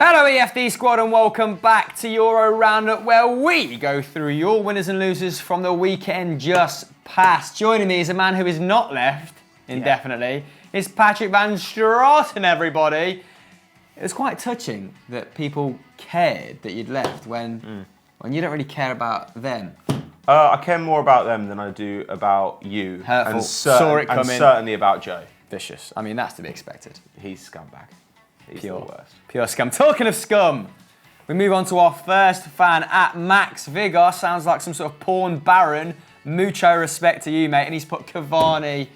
Hello EFD squad and welcome back to Euro Roundup where we go through your winners and losers from the weekend just past. Joining me is a man who is not left indefinitely. It's Patrick Van Straten, everybody. It was quite touching that people cared that you'd left when you don't really care about them. I care more about them than I do about you. Hurtful. And Saw it coming. And certainly about Joe. Vicious. I mean, that's to be expected. He's scumbag. He's Pure, the worst. Pure scum. Talking of scum, we move on to our first fan at Max Vigor. Sounds like some sort of porn baron. Mucho respect to you, mate. And he's put Cavani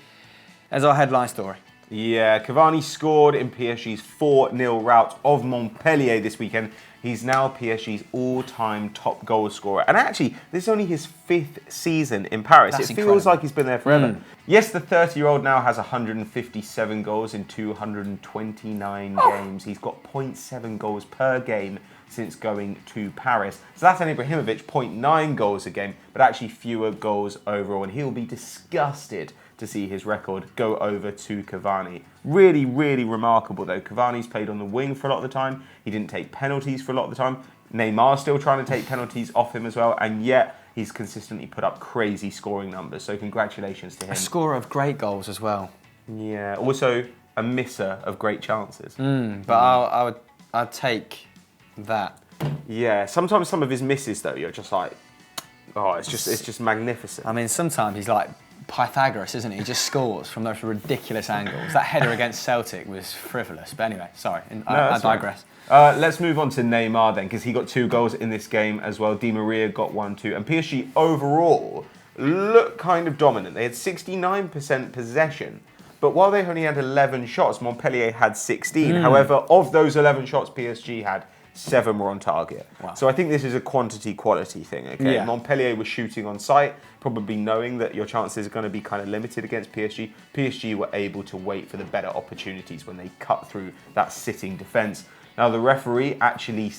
as our headline story. Yeah, Cavani scored in PSG's 4-0 rout of Montpellier this weekend. He's now PSG's all-time top goal scorer. And actually, this is only his 5th season in Paris. That's it incredible. feels like he's been there forever. Yes, the 30-year-old now has 157 goals in 229 games. He's got 0.7 goals per game since going to Paris. So that's an Ibrahimovic, 0.9 goals a game, but actually fewer goals overall. And he'll be disgusted to see his record go over to Cavani. Really, really remarkable though. Cavani's played on the wing for a lot of the time. He didn't take penalties for a lot of the time. Neymar's still trying to take penalties off him as well, and yet he's consistently put up crazy scoring numbers. So congratulations to him. A scorer of great goals as well. Yeah, also a misser of great chances. But I'd take that. Yeah, sometimes some of his misses though, you're just like, oh, it's just magnificent. I mean, sometimes he's like Pythagoras, isn't he? He just scores from those ridiculous angles. That header against Celtic was frivolous. But anyway, sorry, I digress. Right. Let's move on to Neymar then, because he got 2 goals in this game as well. Di Maria got 1 too. And PSG overall looked kind of dominant. They had 69% possession. But while they only had 11 shots, Montpellier had 16. However, of those 11 shots PSG had, 7 were on target. Wow. So I think this is a quantity-quality thing, okay? Yeah. Montpellier was shooting on sight, probably knowing that your chances are going to be kind of limited against PSG. PSG were able to wait for the better opportunities when they cut through that sitting defence. Now, the referee actually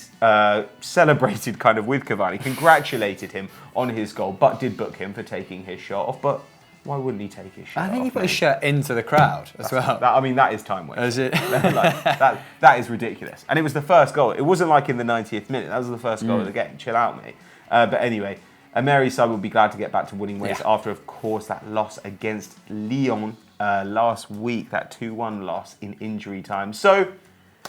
celebrated kind of with Cavani, congratulated him on his goal, but did book him for taking his shot off. But why wouldn't he take his shot off? I think he put his shirt into the crowd as well. That is time wasting. Is it? that is ridiculous. And it was the first goal. It wasn't like in the 90th minute. That was the first goal of the game. Chill out, mate. But anyway, Emery's side will be glad to get back to winning ways after, of course, that loss against Lyon last week, that 2-1 loss in injury time. So,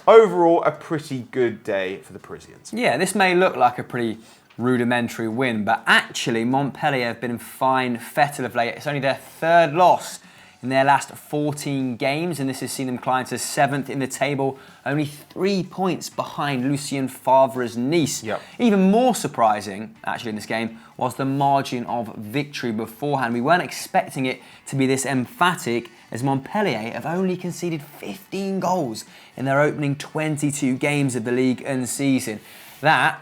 overall, a pretty good day for the Parisians. Yeah, this may look like a pretty rudimentary win, but actually Montpellier have been fine fettle of late. It's only their 3rd loss in their last 14 games, and this has seen them climb to 7th in the table, only 3 points behind Lucien Favre's Nice. Yep. Even more surprising, actually, in this game, was the margin of victory beforehand. We weren't expecting it to be this emphatic, as Montpellier have only conceded 15 goals in their opening 22 games of the league and season. That,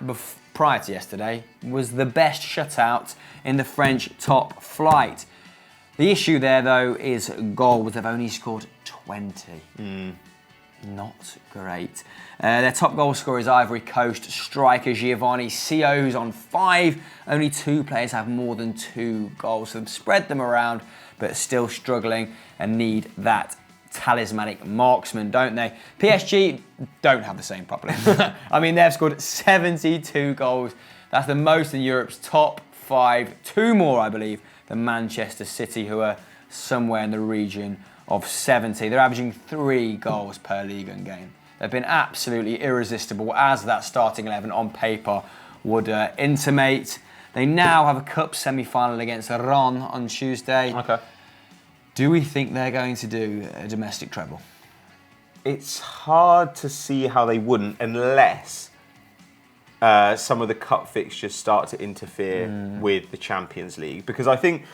prior to yesterday, was the best shutout in the French top flight. The issue there, though, is goals. They've only scored 20. Not great. Their top goal scorer is Ivory Coast striker Giovanni Sio, who's on 5. Only 2 players have more than 2 goals. So they've spread them around, but still struggling and need that talismanic marksman, don't they? PSG don't have the same problem. I mean, they've scored 72 goals. That's the most in Europe's top 5. 2 more, I believe, than Manchester City, who are somewhere in the region of 70. They're averaging 3 goals per league and game. They've been absolutely irresistible, as that starting 11 on paper would intimate. They now have a cup semi-final against Rennes on Tuesday. Okay. Do we think they're going to do a domestic treble? It's hard to see how they wouldn't, unless some of the cup fixtures start to interfere with the Champions League. Because I think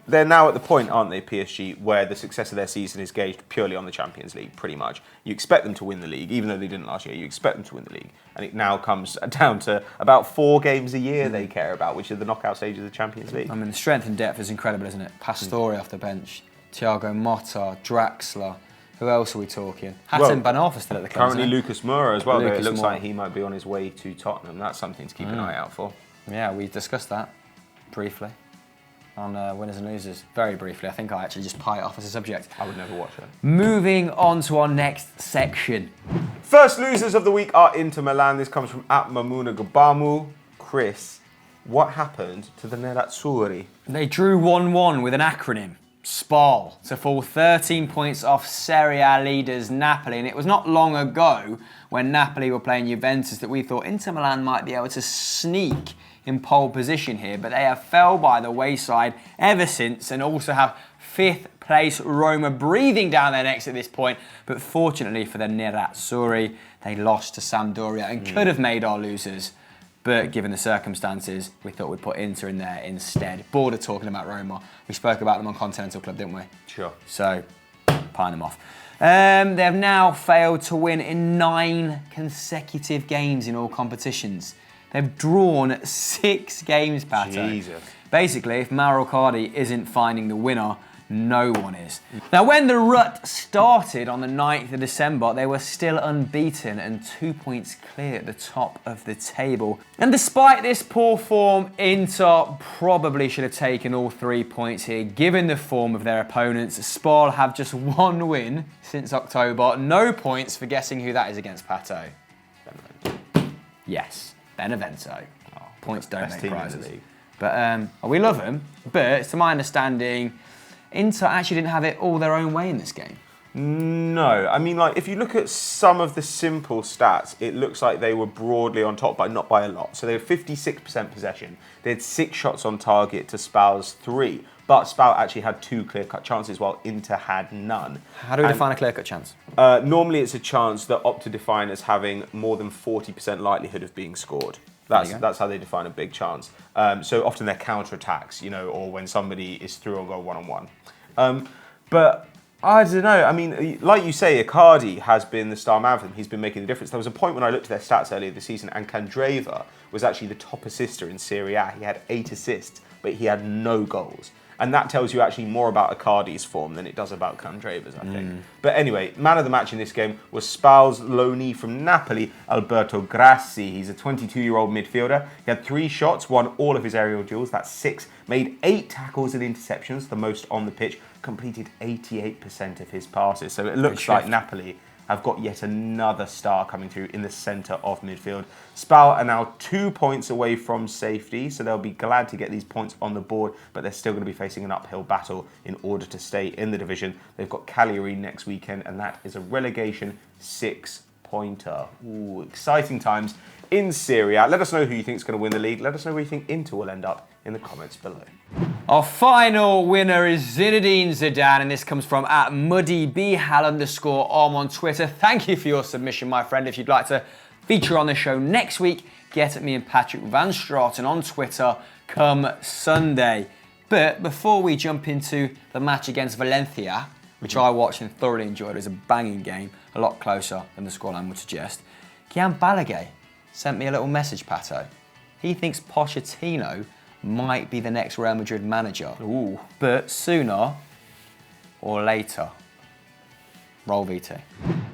they're now at the point, aren't they, PSG, where the success of their season is gauged purely on the Champions League, pretty much. You expect them to win the league, even though they didn't last year. You expect them to win the league. And it now comes down to about 4 games a year they care about, which are the knockout stages of the Champions League. I mean, the strength and depth is incredible, isn't it? Pastore off the bench, Thiago Motta, Draxler. Who else are we talking? Hatem Ben Arfa still at the club. Currently Lucas Moura as well. Lucas It looks Moura. like he might be on his way to Tottenham. That's something to keep an eye out for. Yeah, we discussed that briefly. on winners and losers very briefly. I think I actually just pie it off as a subject. I would never watch it. Moving on to our next section. First losers of the week are Inter Milan. This comes from @Mamuna Gabamu. Chris, what happened to the Nerazzurri? They drew 1-1 with an acronym, SPAL, to fall 13 points off Serie A leaders Napoli. And it was not long ago when Napoli were playing Juventus that we thought Inter Milan might be able to sneak in pole position here, but they have fell by the wayside ever since and also have 5th place Roma breathing down their necks at this point. But fortunately for the Nerazzurri, they lost to Sampdoria and could have made our losers. But given the circumstances, we thought we'd put Inter in there instead. Bored of talking about Roma. We spoke about them on Continental Club, didn't we? Sure. So, pine them off. They have now failed to win in 9 consecutive games in all competitions. They've drawn 6 games, Pato. Jesus. Basically, if Mauro Icardi isn't finding the winner, no one is. Now, when the rut started on the 9th of December, they were still unbeaten and 2 points clear at the top of the table. And despite this poor form, Inter probably should have taken all 3 points here, given the form of their opponents. Spal have just 1 win since October. No points for guessing who that is against, Pato. Yes, Benevento. Points don't make prizes. But we love them. But to my understanding, Inter actually didn't have it all their own way in this game. No, I mean, like, if you look at some of the simple stats, it looks like they were broadly on top, but not by a lot. So they had 56% possession. They had 6 shots on target to Spal's 3. But Spal actually had 2 clear-cut chances, while Inter had none. How do we define a clear-cut chance? Normally, it's a chance that Opta define as having more than 40% likelihood of being scored. That's how they define a big chance. So often they're counter-attacks, or when somebody is through or go one-on-one. But I don't know. I mean, like you say, Icardi has been the star man for them. He's been making the difference. There was a point when I looked at their stats earlier this season, and Candreva was actually the top assister in Serie A. He had 8 assists, but he had no goals. And that tells you actually more about Icardi's form than it does about Candreva's, I think. But anyway, man of the match in this game was Spal's loanee from Napoli, Alberto Grassi. He's a 22-year-old midfielder. He had 3 shots, won all of his aerial duels, that's 6, made 8 tackles and interceptions, the most on the pitch, completed 88% of his passes. So it looks like Napoli have got yet another star coming through in the centre of midfield. Spal are now 2 points away from safety, so they'll be glad to get these points on the board, but they're still going to be facing an uphill battle in order to stay in the division. They've got Cagliari next weekend, and that is a relegation 6-pointer. Ooh, exciting times in Serie A. Let us know who you think is going to win the league. Let us know where you think Inter will end up in the comments below. Our final winner is Zinedine Zidane, and this comes from @MuddyBhal_Om on Twitter. Thank you for your submission, my friend. If you'd like to feature on the show next week, get at me and Patrick Van Straten on Twitter come Sunday. But before we jump into the match against Valencia, which I watched and thoroughly enjoyed, it was a banging game, a lot closer than the scoreline would suggest, Kian Balaguer sent me a little message, Pato. He thinks Pochettino might be the next Real Madrid manager. Ooh. But sooner or later. Roll VT.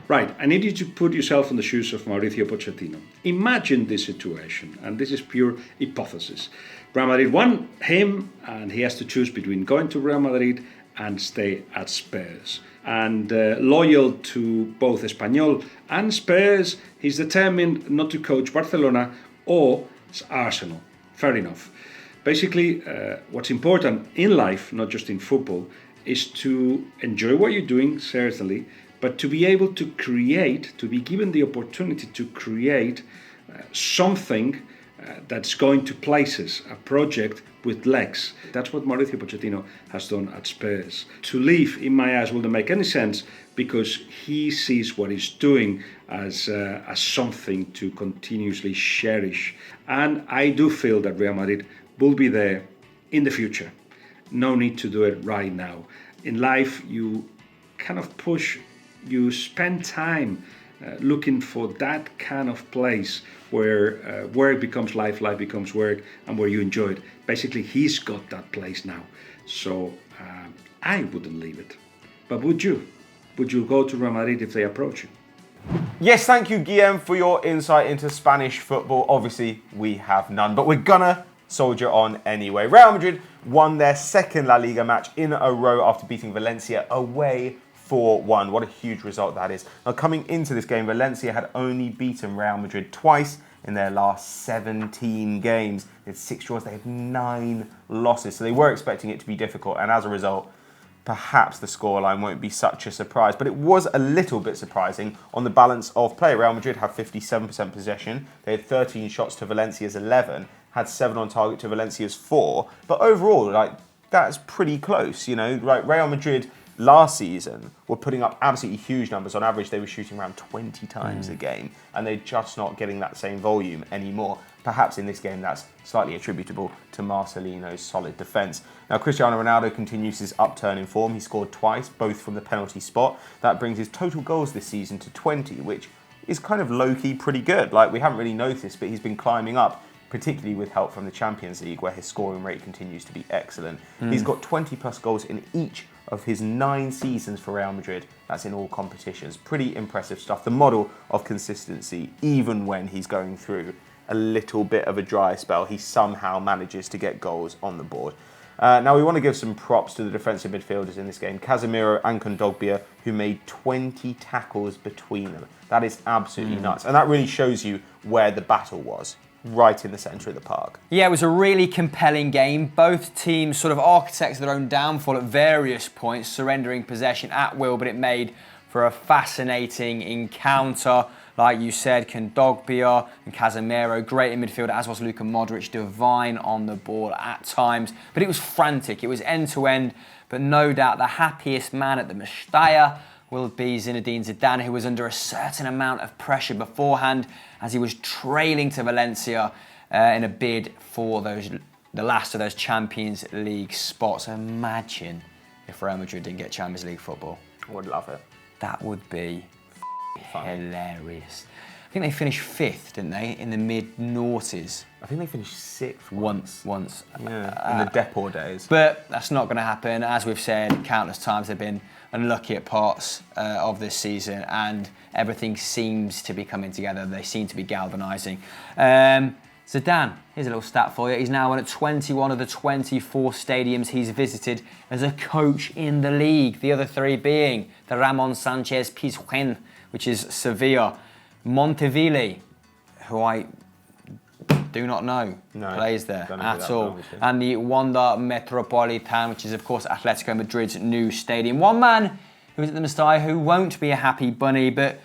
Right, I need you to put yourself in the shoes of Mauricio Pochettino. Imagine this situation, and this is pure hypothesis. Real Madrid want him, and he has to choose between going to Real Madrid and stay at Spurs. And loyal to both Espanyol and Spurs, he's determined not to coach Barcelona or Arsenal. Fair enough. Basically, what's important in life, not just in football, is to enjoy what you're doing, certainly, but to be able to create, to be given the opportunity to create something that's going to places, a project with legs. That's what Mauricio Pochettino has done at Spurs. To leave, in my eyes, wouldn't make any sense because he sees what he's doing as something to continuously cherish. And I do feel that Real Madrid will be there in the future. No need to do it right now. In life, you kind of push, you spend time looking for that kind of place where work becomes life, life becomes work, and where you enjoy it. Basically, he's got that place now. So I wouldn't leave it. But would you? Would you go to Real Madrid if they approach you? Yes, thank you, Guillem, for your insight into Spanish football. Obviously, we have none, but we're gonna soldier on anyway. Real Madrid won their second La Liga match in a row after beating Valencia away 4-1. What a huge result that is. Now, coming into this game, Valencia had only beaten Real Madrid twice in their last 17 games. They had 6 draws, they had 9 losses. So they were expecting it to be difficult, and as a result, perhaps the scoreline won't be such a surprise. But it was a little bit surprising on the balance of play. Real Madrid have 57% possession. They had 13 shots to Valencia's 11, had 7 on target to Valencia's 4. But overall, that's pretty close, Right, Real Madrid last season were putting up absolutely huge numbers. On average, they were shooting around 20 times a game, and they're just not getting that same volume anymore. Perhaps in this game, that's slightly attributable to Marcelino's solid defence. Now, Cristiano Ronaldo continues his upturn in form. He scored twice, both from the penalty spot. That brings his total goals this season to 20, which is kind of low-key pretty good. We haven't really noticed, but he's been climbing up, particularly with help from the Champions League, where his scoring rate continues to be excellent. He's got 20-plus goals in each of his 9 seasons for Real Madrid. That's in all competitions. Pretty impressive stuff. The model of consistency, even when he's going through a little bit of a dry spell, he somehow manages to get goals on the board. Now, we want to give some props to the defensive midfielders in this game. Casemiro and Kondogbia, who made 20 tackles between them. That is absolutely nuts. And that really shows you where the battle was. Right in the centre of the park. Yeah, it was a really compelling game. Both teams sort of architects their own downfall at various points, surrendering possession at will, but it made for a fascinating encounter. Like you said, Kondogbia and Casemiro, great in midfield, as was Luka Modric, divine on the ball at times. But it was frantic, it was end-to-end, but no doubt the happiest man at the Mestalla will be Zinedine Zidane, who was under a certain amount of pressure beforehand as he was trailing to Valencia in a bid for the last of those Champions League spots. Imagine if Real Madrid didn't get Champions League football. I would love it. That would be hilarious. I think they finished 5th, didn't they, in the mid-noughties. I think they finished 6th Once. Yeah, in the Depor days. But that's not going to happen. As we've said countless times, they've been unlucky at parts of this season, and everything seems to be coming together. They seem to be galvanising. Zidane, here's a little stat for you. He's now won at 21 of the 24 stadiums he's visited as a coach in the league. The other 3 being the Ramon Sanchez Pizjuan, which is Sevilla, Montpellier, who I do not know plays there at all, and the Wanda Metropolitan, which is of course Atletico Madrid's new stadium. One man who is at the Mestalla who won't be a happy bunny, but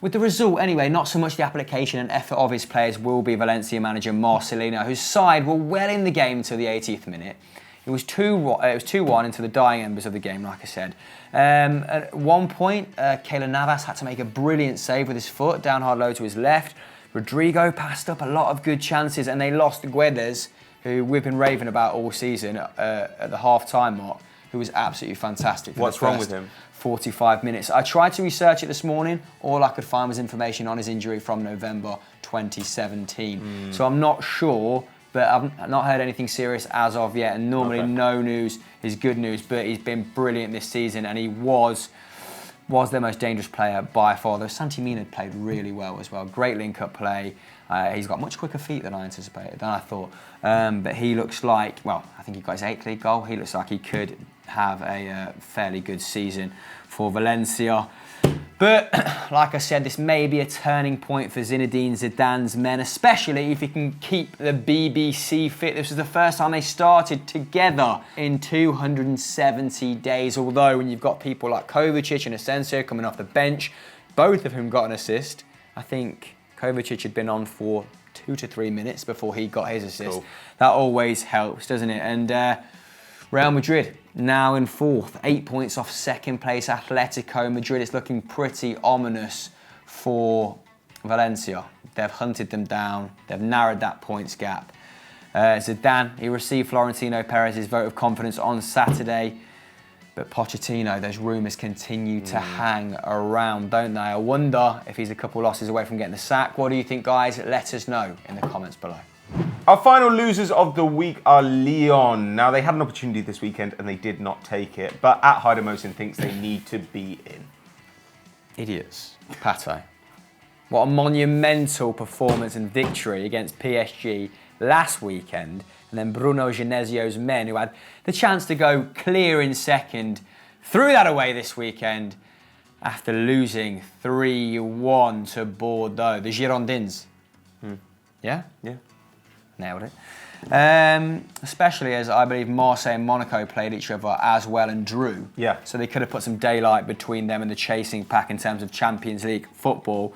with the result anyway, not so much the application and effort of his players, will be Valencia manager Marcelino, whose side were well in the game until the 80th minute. It was 2-1 into the dying embers of the game, like I said. At one point, Keylor Navas had to make a brilliant save with his foot, down hard low to his left. Rodrigo passed up a lot of good chances, and they lost Guedes, who we've been raving about all season, at the half-time mark, who was absolutely fantastic. What's wrong with him? 45 minutes. I tried to research it this morning. All I could find was information on his injury from November 2017. So I'm not sure, but I've not heard anything serious as of yet. And normally no news is good news, but he's been brilliant this season, and he was their most dangerous player by far. Though Santi Mina played really well as well. Great link-up play. He's got much quicker feet than I anticipated, than I thought. But he looks like, well, I think he got his 8th league goal. He looks like he could have a fairly good season for Valencia. But, like I said, this may be a turning point for Zinedine Zidane's men, especially if he can keep the BBC fit. This was the first time they started together in 270 days, although when you've got people like Kovacic and Asensio coming off the bench, both of whom got an assist. I think Kovacic had been on for 2 to 3 minutes before he got his assist. Cool. That always helps, doesn't it? And Real Madrid now in 4th, 8 points off second place Atletico Madrid. It's looking pretty ominous for Valencia. They've hunted them down. They've narrowed that points gap. Zidane, he received Florentino Perez's vote of confidence on Saturday. But Pochettino, those rumours continue to hang around, don't they? I wonder if he's a couple losses away from getting the sack. What do you think, guys? Let us know in the comments below. Our final losers of the week are Lyon. Now, they had an opportunity this weekend and they did not take it, but at Heidemosen thinks they need to be in. Idiots. Pate. What a monumental performance and victory against PSG last weekend. And then Bruno Genesio's men, who had the chance to go clear in second, threw that away this weekend after losing 3-1 to Bordeaux. The Girondins. Yeah? Yeah. Nailed it. Especially as I believe Marseille and Monaco played each other as well and drew. Yeah. So they could have put some daylight between them and the chasing pack in terms of Champions League football.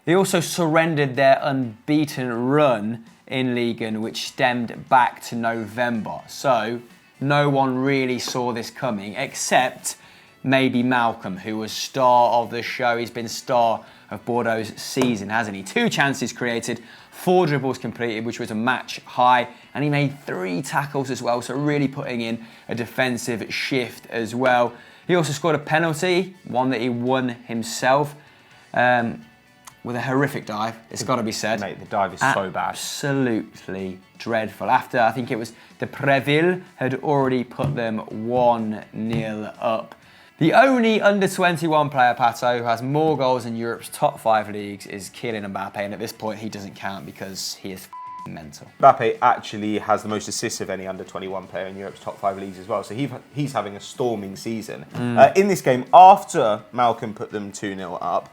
They also surrendered their unbeaten run in Ligue 1, which stemmed back to November. So no one really saw this coming, except maybe Malcolm, who was star of the show. He's been star of Bordeaux's season, hasn't he? 2 chances created, 4 dribbles completed, which was a match high, and he made 3 tackles as well, so really putting in a defensive shift as well. He also scored a penalty, one that he won himself, with a horrific dive, it's got to be said. Mate, the dive is so bad. Absolutely dreadful. After, I think it was de Preville had already put them 1-0 up. The only under-21 player, Pato, who has more goals in Europe's top 5 leagues is Kylian Mbappe, and at this point he doesn't count because he is mental. Mbappe actually has the most assists of any under-21 player in Europe's top 5 leagues as well, so he's having a storming season. In this game, after Malcolm put them 2-0 up,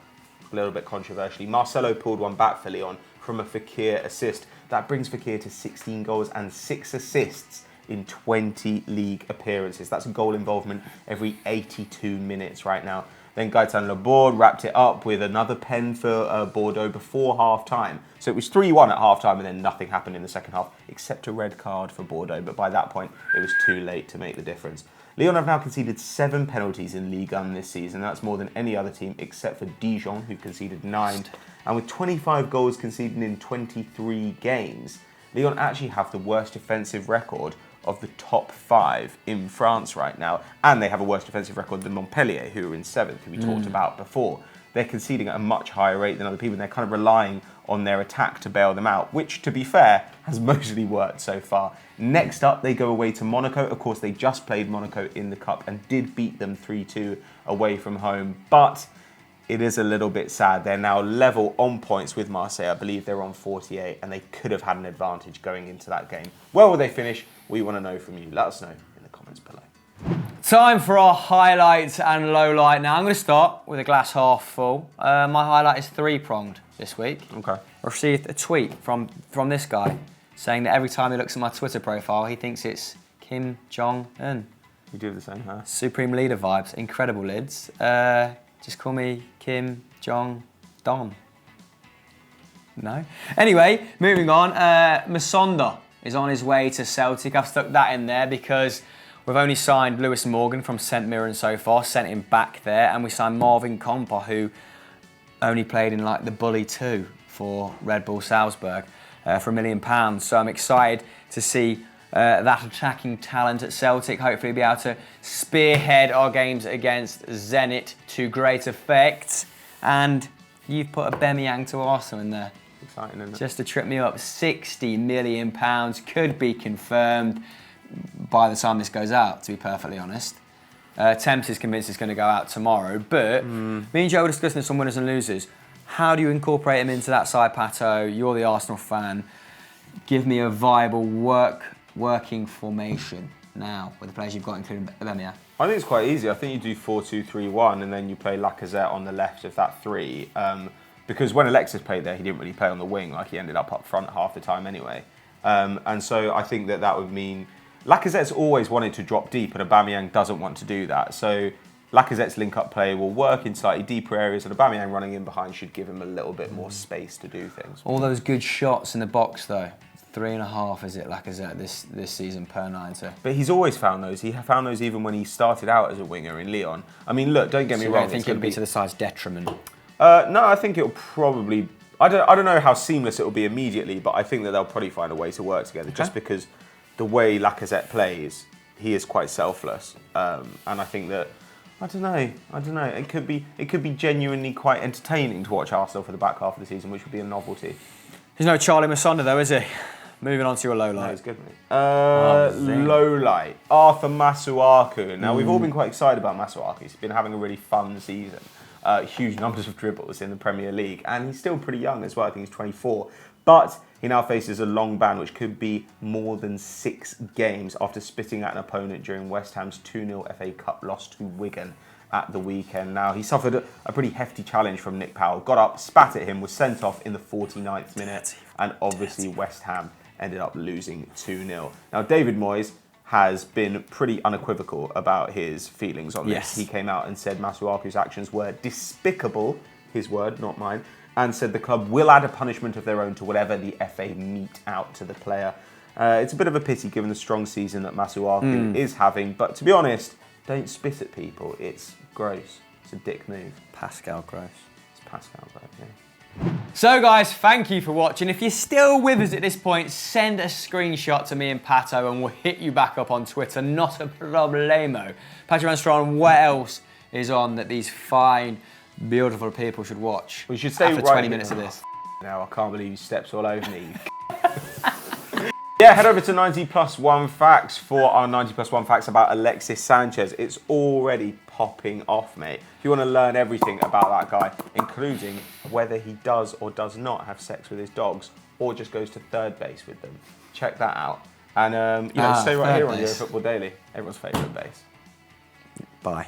a little bit controversially, Marcelo pulled one back for Lyon from a Fekir assist. That brings Fekir to 16 goals and 6 assists in 20 league appearances. That's a goal involvement every 82 minutes right now. Then Gaëtan Laborde wrapped it up with another pen for Bordeaux before half-time. So it was 3-1 at half-time, and then nothing happened in the second half, except a red card for Bordeaux. But by that point, it was too late to make the difference. Lyon have now conceded 7 penalties in Ligue 1 this season. That's more than any other team except for Dijon, who conceded 9. And with 25 goals conceded in 23 games, Lyon actually have the worst defensive record of the top 5 in France right now. And they have a worse defensive record than Montpellier, who are in 7th, who we talked about before. They're conceding at a much higher rate than other people, and they're kind of relying on their attack to bail them out, which, to be fair, has mostly worked so far. Next up, they go away to Monaco. Of course, they just played Monaco in the Cup and did beat them 3-2 away from home. But it is a little bit sad. They're now level on points with Marseille. I believe they're on 48, and they could have had an advantage going into that game. Where will they finish? We want to know from you. Let us know in the comments below. Time for our highlights and low light. Now I'm going to start with a glass half full. My highlight is 3-pronged this week. Okay. I received a tweet from this guy saying that every time he looks at my Twitter profile, he thinks it's Kim Jong-un. You do the same, huh? Supreme leader vibes, incredible lids. Just call me Kim Jong-don. No? Anyway, moving on. Masonda is on his way to Celtic. I've stuck that in there because we've only signed Lewis Morgan from St Mirren so far, sent him back there, and we signed Marvin Compa, who only played in like the Bully 2 for Red Bull Salzburg for £1 million. So I'm excited to see that attacking talent at Celtic hopefully be able to spearhead our games against Zenit to great effect. And you've put Aubameyang to Arsenal in there. Exciting, isn't it? Just to trip me up. £60 million could be confirmed by the time this goes out, to be perfectly honest. Temps is convinced it's going to go out tomorrow, but me and Joe were discussing this on winners and losers. How do you incorporate him into that side, Pato? You're the Arsenal fan. Give me a viable working formation now with the players you've got, including Aubameyang. I think it's quite easy. I think you do 4-2-3-1 and then you play Lacazette on the left of that 3. Because when Alexis played there, he didn't really play on the wing. Like, he ended up front half the time anyway. And so I think that would mean Lacazette's always wanted to drop deep, and Aubameyang doesn't want to do that. So Lacazette's link-up play will work in slightly deeper areas, and Aubameyang running in behind should give him a little bit more space to do things. All those good shots in the box, though. 3.5, is it, Lacazette this season per 90? But he's always found those. He found those even when he started out as a winger in Lyon. I mean, look, don't get me wrong. I think it'll be to the side's detriment. No, I think it'll probably... I don't know how seamless it'll be immediately, but I think that they'll probably find a way to work together, just because the way Lacazette plays, he is quite selfless. And I think that... I don't know. It could be genuinely quite entertaining to watch Arsenal for the back half of the season, which would be a novelty. There's no Charlie Masonda, though, is he? Moving on to your low light. No, it's good, mate. Low light. Arthur Masuaku. Now, we've all been quite excited about Masuaku. He's been having a really fun season. huge numbers of dribbles in the Premier League, and he's still pretty young as well. I think he's 24. But he now faces a long ban, which could be more than 6 games after spitting at an opponent during West Ham's 2-0 FA Cup loss to Wigan at the weekend. Now, he suffered a pretty hefty challenge from Nick Powell, got up, spat at him, was sent off in the 49th minute, and obviously West Ham ended up losing 2-0. Now, David Moyes has been pretty unequivocal about his feelings on this. He came out and said Masuaku's actions were despicable, his word, not mine, and said the club will add a punishment of their own to whatever the FA mete out to the player. It's a bit of a pity given the strong season that Masuaku is having, but to be honest, don't spit at people. It's gross. It's a dick move. Pascal Gross. It's Pascal Gross, yeah. So guys, thank you for watching. If you're still with us at this point, send a screenshot to me and Pato and we'll hit you back up on Twitter. Not a problemo. Patrick Van Straan, what else is on that these fine, beautiful people should watch? We should stay after right 20 minutes of this. Now, I can't believe you steps all over me. Yeah, head over to 90 Plus 1 Facts for our 90 Plus 1 Facts about Alexis Sanchez. It's already popping off, mate. If you want to learn everything about that guy, including whether he does or does not have sex with his dogs, or just goes to third base with them, check that out. And, stay right here on Euro Football Daily, everyone's favourite base. Bye.